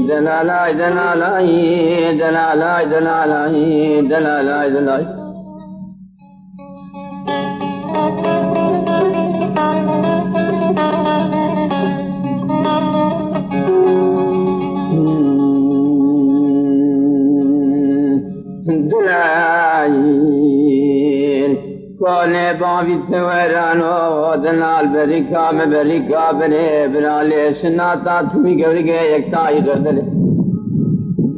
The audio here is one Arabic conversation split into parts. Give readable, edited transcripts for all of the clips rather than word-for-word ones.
دلالي دلالي دلالي دلالي دلالي دلالي كوني بابي ثورانو دلال بريكا مبريكا بني بنالي سناتا تمي قبريكا يكتاي دردلي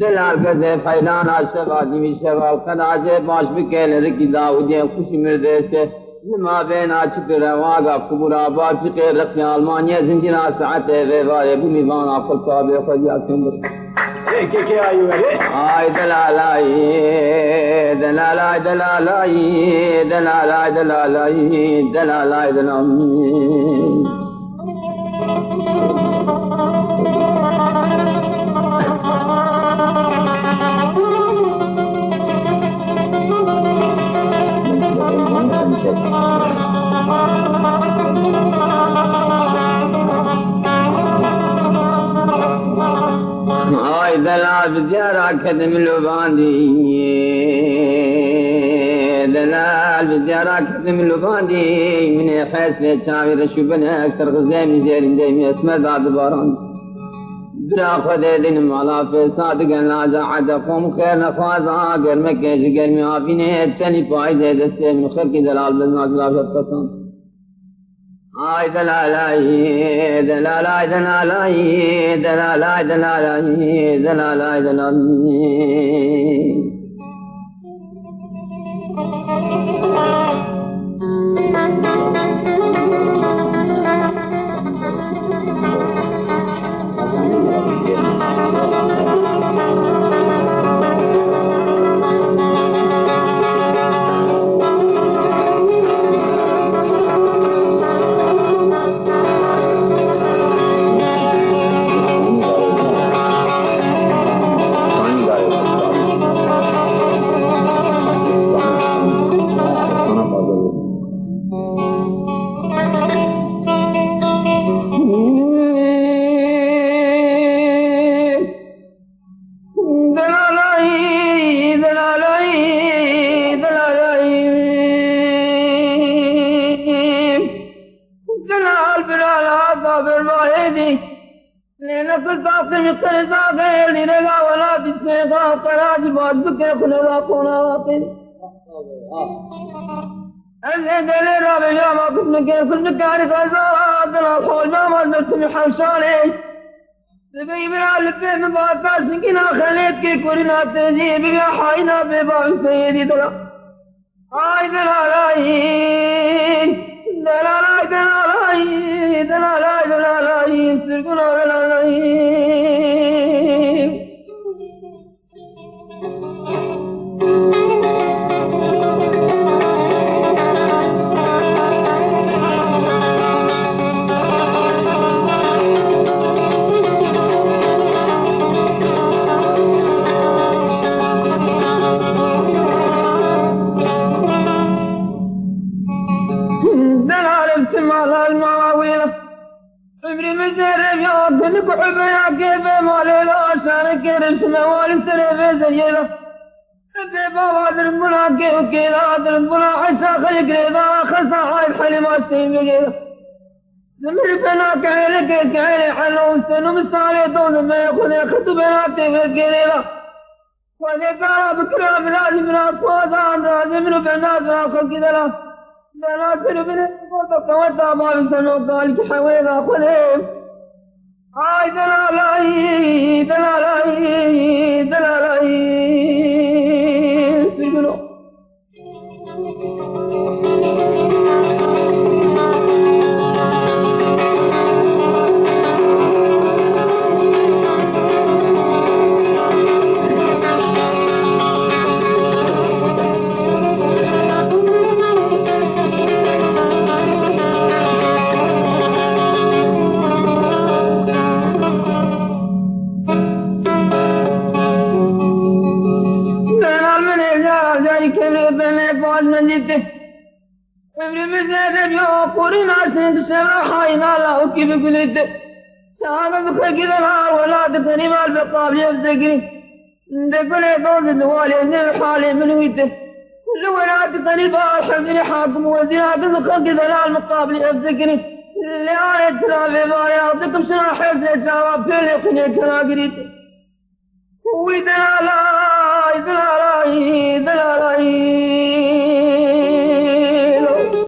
دلال كذي فيلانا شفادي مشفا خناجي باش بكين ركي داودين خوشي مردسته لما بينا شكر واقع كبرا باب شكر رقيا المانيا زنجنا ساعته غيباري بني بانا قلقا بيخجيا سنبر كي آيو ہے آي دلالاي دلالاي دلالاي دلالاي دلالاي دلالاي دلالاي دلال بزيارة كدم اللباندي دلال بزيارة كدم اللباندي من حيث شاوي رشو بنا أكثر غزي من زيرين ديمي اسمه بعد باران برا خده دين مالا في صادقا لاجا عدا قوم خير نفاظا غير مكيش غير معافيني اتشاني پاي دي دسته من خير کی دلال بزنا جلاب شد آي دلالاي دلالاي دلالاي دلالاي دلالاي دلالاي دلالاي شاهد ذكر كذا ولا تكني مال بقابل يفزقني دقل يقوز دوالي من الحالي من ويته لو لا تكني بالحزن حاكم وزيادة ذكر كذا المقابل يفزقني اللي أنا ترى بارياتكم شنا حزن جواب في اللي كنا قريت ويدلالاي دلالاي دلالاي